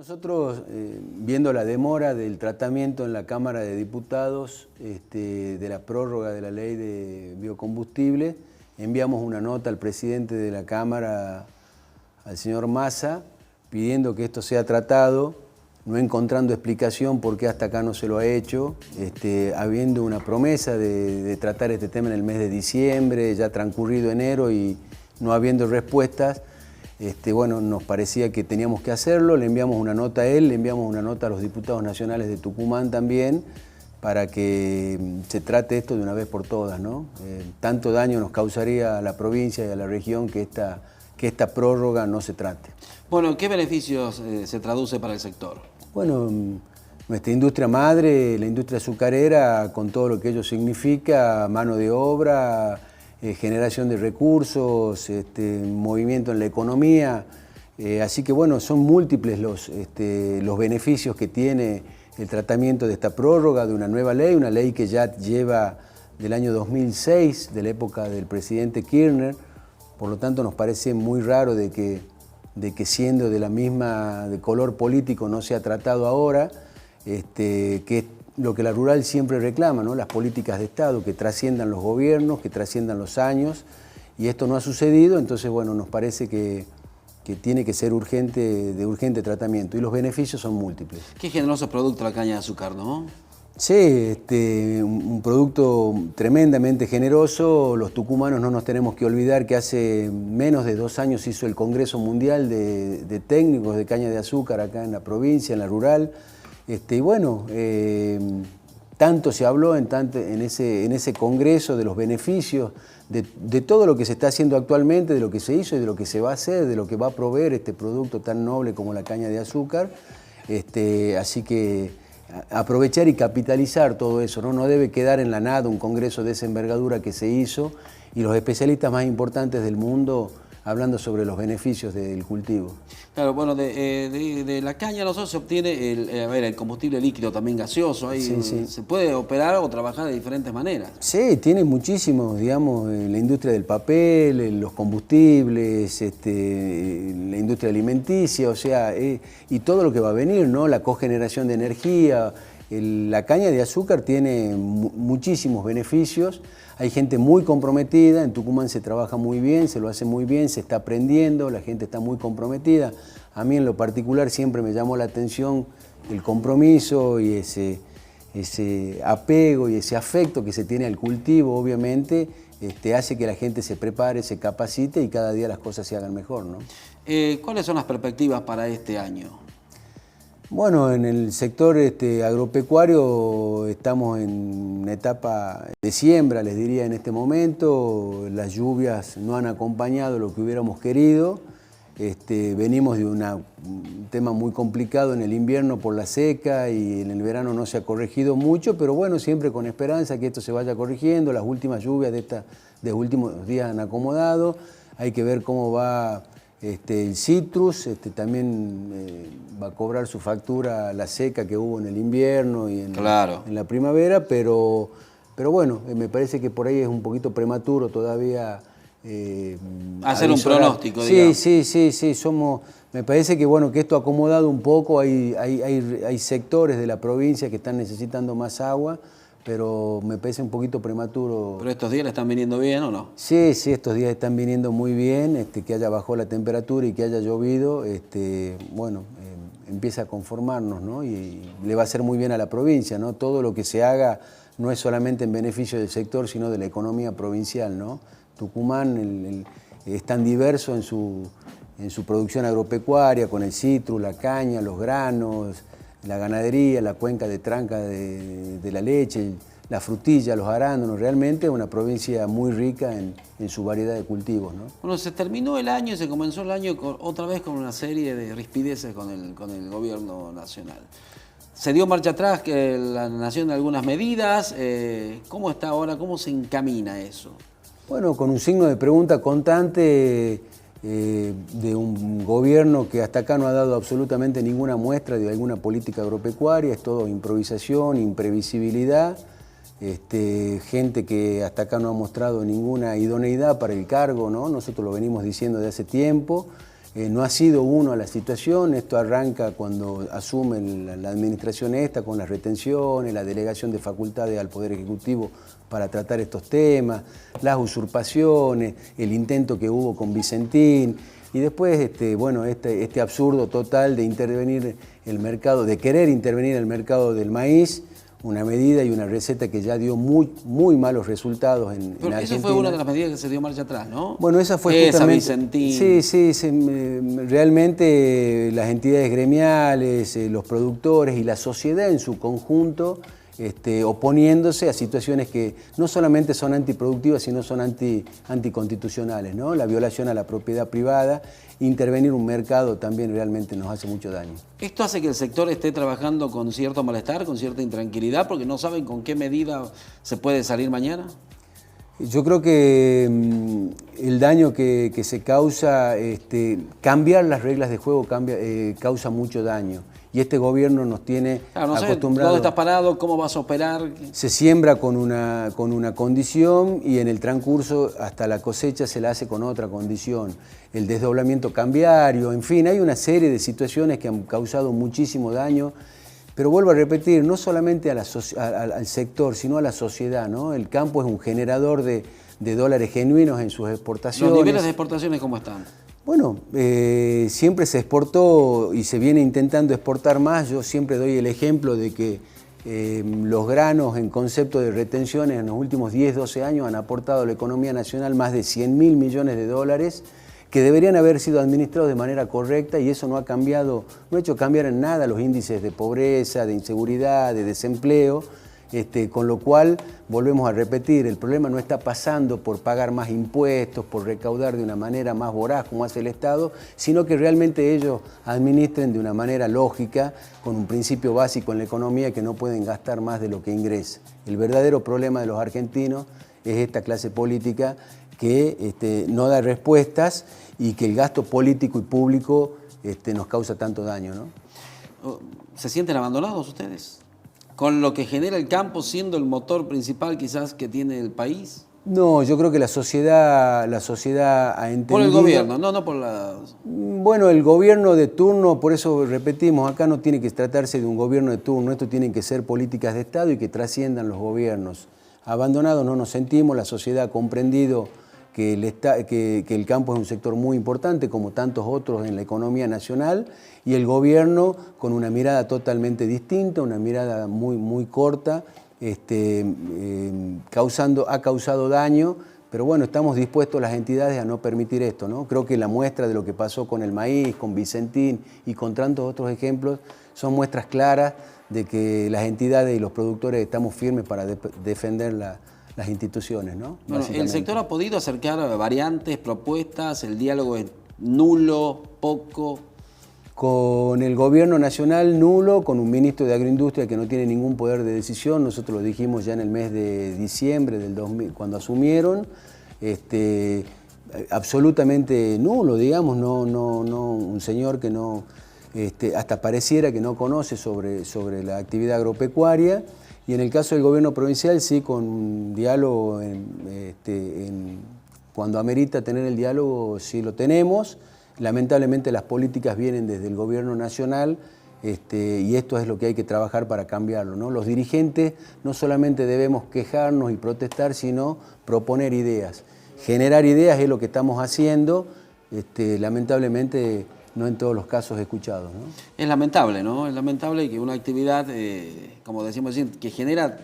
Nosotros, viendo la demora del tratamiento en la Cámara de Diputados de la prórroga de la ley de biocombustible, enviamos una nota al presidente de la Cámara, al señor Massa, pidiendo que esto sea tratado, no encontrando explicación por qué hasta acá no se lo ha hecho, habiendo una promesa de tratar este tema en el mes de diciembre, ya transcurrido enero y no habiendo respuestas. Bueno, nos parecía que teníamos que hacerlo, le enviamos una nota a él, le enviamos una nota a los diputados nacionales de Tucumán también, para que se trate esto de una vez por todas, ¿no? Tanto daño nos causaría a la provincia y a la región que esta prórroga no se trate. Bueno, ¿qué beneficios se traduce para el sector? Bueno, nuestra industria madre, la industria azucarera, con todo lo que ello significa, mano de obra, generación de recursos, movimiento en la economía, así que bueno, son múltiples los beneficios que tiene el tratamiento de esta prórroga de una nueva ley, una ley que ya lleva del año 2006, de la época del presidente Kirchner, por lo tanto nos parece muy raro de que siendo de color político no se ha tratado ahora, que es lo que la rural siempre reclama, ¿no? Las políticas de Estado que trasciendan los gobiernos, que trasciendan los años, y esto no ha sucedido, entonces bueno, nos parece que tiene que ser de urgente tratamiento, y los beneficios son múltiples. Qué generoso producto la caña de azúcar, ¿no? Sí, un producto tremendamente generoso. Los tucumanos no nos tenemos que olvidar que hace menos de 2 años hizo el Congreso Mundial de Técnicos de Caña de Azúcar acá en la provincia, en la rural. Y bueno, tanto se habló en ese congreso de los beneficios, de todo lo que se está haciendo actualmente, de lo que se hizo y de lo que se va a hacer, de lo que va a proveer este producto tan noble como la caña de azúcar. Así que aprovechar y capitalizar todo eso, ¿no? No debe quedar en la nada un congreso de esa envergadura que se hizo y los especialistas más importantes del mundo hablando sobre los beneficios del cultivo. Claro, bueno, de la caña nosotros se obtiene el combustible líquido también gaseoso. Ahí Sí. se puede operar o trabajar de diferentes maneras. Sí, tiene muchísimos, digamos, la industria del papel, los combustibles, la industria alimenticia, o sea, y todo lo que va a venir, ¿no? La cogeneración de energía. La caña de azúcar tiene muchísimos beneficios. Hay gente muy comprometida, en Tucumán se trabaja muy bien, se lo hace muy bien, se está aprendiendo, la gente está muy comprometida. A mí en lo particular siempre me llamó la atención el compromiso y ese apego y ese afecto que se tiene al cultivo, obviamente, hace que la gente se prepare, se capacite y cada día las cosas se hagan mejor, ¿no? ¿Cuáles son las perspectivas para este año? Bueno, en el sector agropecuario estamos en una etapa de siembra, les diría en este momento. Las lluvias no han acompañado lo que hubiéramos querido. Venimos de un tema muy complicado en el invierno por la seca y en el verano no se ha corregido mucho, pero bueno, siempre con esperanza que esto se vaya corrigiendo. Las últimas lluvias de últimos días han acomodado. Hay que ver cómo va el citrus, también va a cobrar su factura la seca que hubo en el invierno y en la primavera, pero bueno, me parece que por ahí es un poquito prematuro todavía hacer un pronóstico, digamos. Sí, me parece que bueno, que esto ha acomodado un poco, hay sectores de la provincia que están necesitando más agua, pero me parece un poquito prematuro. ¿Pero estos días le están viniendo bien o no? Sí, estos días están viniendo muy bien, que haya bajado la temperatura y que haya llovido, bueno, empieza a conformarnos, ¿no? Y le va a hacer muy bien a la provincia, ¿no? Todo lo que se haga no es solamente en beneficio del sector, sino de la economía provincial, ¿no? Tucumán es tan diverso en su producción agropecuaria, con el citrus, la caña, los granos, la ganadería, la cuenca de tranca de la leche, la frutilla, los arándanos. Realmente es una provincia muy rica en su variedad de cultivos, ¿no? Bueno, se terminó el año y se comenzó el año otra vez con una serie de rispideces con el gobierno nacional. Se dio marcha atrás que la nación de algunas medidas. ¿Cómo está ahora? ¿Cómo se encamina eso? Bueno, con un signo de pregunta constante de un gobierno que hasta acá no ha dado absolutamente ninguna muestra de alguna política agropecuaria, es todo improvisación, imprevisibilidad, gente que hasta acá no ha mostrado ninguna idoneidad para el cargo, ¿no? Nosotros lo venimos diciendo de hace tiempo, no ha sido uno a la situación. Esto arranca cuando asume la administración esta, con las retenciones, la delegación de facultades al Poder Ejecutivo para tratar estos temas, las usurpaciones, el intento que hubo con Vicentín, y después este absurdo total de intervenir el mercado, de querer intervenir el mercado del maíz, una medida y una receta que ya dio muy malos resultados en Argentina. Eso fue una de las medidas que se dio marcha atrás, ¿no? Bueno, esa fue justamente... Vicentín. Sí, realmente las entidades gremiales, los productores y la sociedad en su conjunto oponiéndose a situaciones que no solamente son antiproductivas, sino son anticonstitucionales, ¿no? La violación a la propiedad privada, intervenir un mercado también realmente nos hace mucho daño. ¿Esto hace que el sector esté trabajando con cierto malestar, con cierta intranquilidad, porque no saben con qué medida se puede salir mañana? Yo creo que el daño que se causa, cambiar las reglas de juego causa mucho daño. Y este gobierno nos tiene acostumbrados. ¿Dónde estás parado? ¿Cómo vas a operar? Se siembra con una condición y en el transcurso hasta la cosecha se la hace con otra condición. El desdoblamiento cambiario, en fin, hay una serie de situaciones que han causado muchísimo daño. Pero vuelvo a repetir, no solamente al sector, sino a la sociedad, ¿no? El campo es un generador de dólares genuinos en sus exportaciones. ¿Los niveles de exportaciones cómo están? Bueno, siempre se exportó y se viene intentando exportar más. Yo siempre doy el ejemplo de que los granos en concepto de retenciones en los últimos 10, 12 años han aportado a la economía nacional más de 100.000 millones de dólares que deberían haber sido administrados de manera correcta, y eso no ha cambiado, no ha hecho cambiar en nada los índices de pobreza, de inseguridad, de desempleo. Con lo cual, volvemos a repetir, el problema no está pasando por pagar más impuestos, por recaudar de una manera más voraz como hace el Estado, sino que realmente ellos administren de una manera lógica, con un principio básico en la economía, que no pueden gastar más de lo que ingresa. El verdadero problema de los argentinos es esta clase política que no da respuestas y que el gasto político y público nos causa tanto daño, ¿no? ¿Se sienten abandonados ustedes? ¿Con lo que genera el campo siendo el motor principal quizás que tiene el país? No, yo creo que la sociedad ha entendido... Por el gobierno, no por la... Bueno, el gobierno de turno, por eso repetimos, acá no tiene que tratarse de un gobierno de turno, esto tienen que ser políticas de Estado y que trasciendan los gobiernos. Abandonados no nos sentimos, la sociedad ha comprendido que el campo es un sector muy importante, como tantos otros en la economía nacional, y el gobierno, con una mirada totalmente distinta, una mirada muy corta, ha causado daño, pero bueno, estamos dispuestos las entidades a no permitir esto, ¿no? Creo que la muestra de lo que pasó con el maíz, con Vicentín y con tantos otros ejemplos son muestras claras de que las entidades y los productores estamos firmes para defender las instituciones, ¿no? Bueno, ¿el sector ha podido acercar variantes, propuestas? ¿El diálogo es nulo, poco? Con el gobierno nacional nulo, con un ministro de Agroindustria que no tiene ningún poder de decisión. Nosotros lo dijimos ya en el mes de diciembre del 2000, cuando asumieron. Absolutamente nulo, digamos, no, un señor que no, hasta pareciera que no conoce sobre la actividad agropecuaria. Y en el caso del gobierno provincial, sí, con un diálogo, cuando amerita tener el diálogo, sí lo tenemos. Lamentablemente las políticas vienen desde el gobierno nacional, y esto es lo que hay que trabajar para cambiarlo, ¿no? Los dirigentes no solamente debemos quejarnos y protestar, sino proponer ideas. Generar ideas es lo que estamos haciendo, lamentablemente no en todos los casos escuchados, ¿no? Es lamentable, ¿no? Es lamentable que una actividad, como decimos, que genera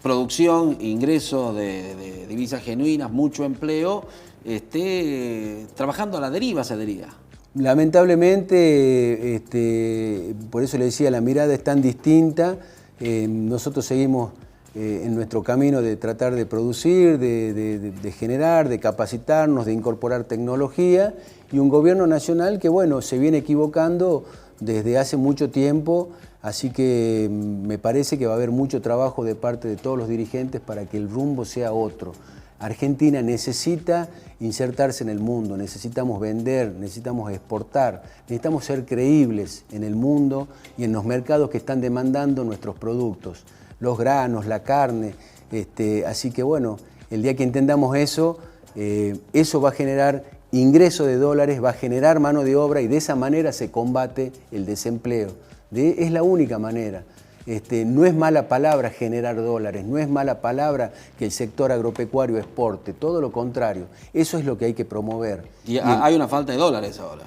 producción, ingresos de divisas genuinas, mucho empleo, esté trabajando a la deriva, se diría. Lamentablemente, por eso le decía, la mirada es tan distinta. Nosotros seguimos en nuestro camino de tratar de producir, de generar, de capacitarnos, de incorporar tecnología, y un gobierno nacional que, bueno, se viene equivocando desde hace mucho tiempo, así que me parece que va a haber mucho trabajo de parte de todos los dirigentes para que el rumbo sea otro. Argentina necesita insertarse en el mundo, necesitamos vender, necesitamos exportar, necesitamos ser creíbles en el mundo y en los mercados que están demandando nuestros productos, los granos, la carne, así que bueno, el día que entendamos eso, eso va a generar ingreso de dólares va a generar mano de obra y de esa manera se combate el desempleo. Es la única manera. No es mala palabra generar dólares, no es mala palabra que el sector agropecuario exporte, todo lo contrario. Eso es lo que hay que promover. Y hay una falta de dólares ahora.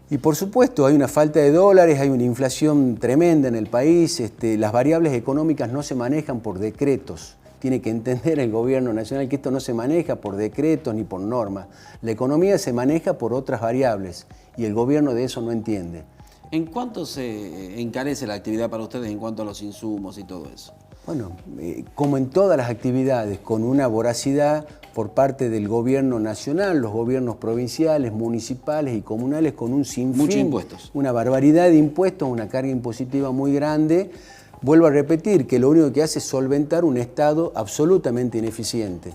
Y por supuesto, hay una falta de dólares, hay una inflación tremenda en el país, las variables económicas no se manejan por decretos. Tiene que entender el gobierno nacional que esto no se maneja por decretos ni por normas. La economía se maneja por otras variables y el gobierno de eso no entiende. ¿En cuánto se encarece la actividad para ustedes en cuanto a los insumos y todo eso? Bueno, como en todas las actividades, con una voracidad por parte del gobierno nacional, los gobiernos provinciales, municipales y comunales, con un sinfín, muchos impuestos, una barbaridad de impuestos, una carga impositiva muy grande. Vuelvo a repetir que lo único que hace es solventar un Estado absolutamente ineficiente.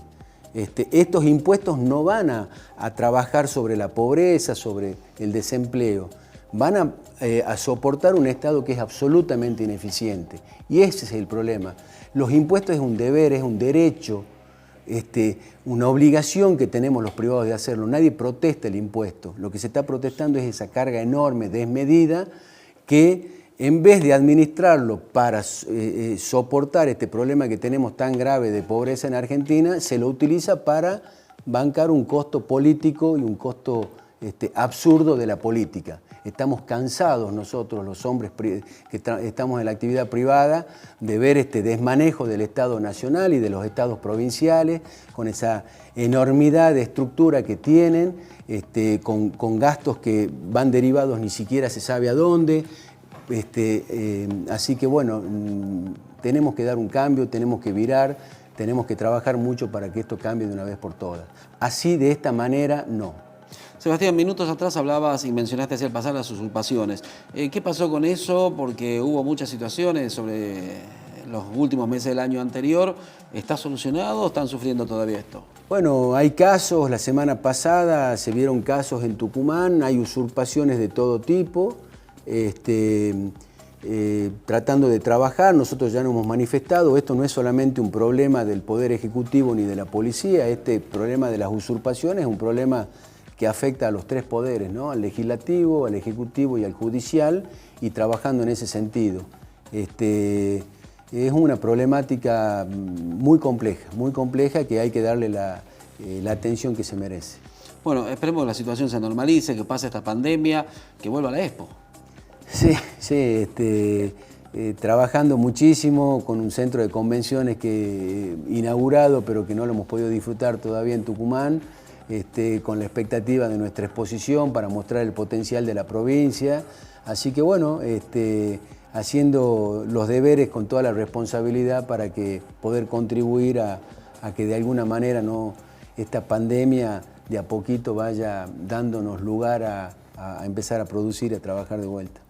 Estos impuestos no van a trabajar sobre la pobreza, sobre el desempleo. Van a soportar un Estado que es absolutamente ineficiente. Y ese es el problema. Los impuestos es un deber, es un derecho, una obligación que tenemos los privados de hacerlo. Nadie protesta el impuesto. Lo que se está protestando es esa carga enorme, desmedida, que en vez de administrarlo para soportar este problema que tenemos tan grave de pobreza en Argentina, se lo utiliza para bancar un costo político y un costo absurdo de la política. Estamos cansados nosotros, los hombres que estamos en la actividad privada, de ver este desmanejo del Estado nacional y de los estados provinciales, con esa enormidad de estructura que tienen, con gastos que van derivados ni siquiera se sabe a dónde. Así que bueno, tenemos que dar un cambio, tenemos que virar, tenemos que trabajar mucho para que esto cambie de una vez por todas. Así, de esta manera, no. Sebastián, minutos atrás hablabas y mencionaste hacia el pasar las usurpaciones. ¿Qué pasó con eso? Porque hubo muchas situaciones sobre los últimos meses del año anterior. ¿Está solucionado o están sufriendo todavía esto? Bueno, hay casos, la semana pasada se vieron casos en Tucumán, hay usurpaciones de todo tipo, tratando de trabajar. Nosotros ya nos hemos manifestado, esto no es solamente un problema del Poder Ejecutivo ni de la policía, este problema de las usurpaciones es un problema que afecta a los tres poderes, ¿no? Al legislativo, al ejecutivo y al judicial, y trabajando en ese sentido. Es una problemática muy compleja que hay que darle la atención que se merece. Bueno, esperemos que la situación se normalice, que pase esta pandemia, que vuelva a la Expo. Sí, trabajando muchísimo con un centro de convenciones que inaugurado, pero que no lo hemos podido disfrutar todavía en Tucumán, con la expectativa de nuestra exposición para mostrar el potencial de la provincia. Así que bueno, haciendo los deberes con toda la responsabilidad para que poder contribuir a que de alguna manera esta pandemia de a poquito vaya dándonos lugar a empezar a producir y a trabajar de vuelta.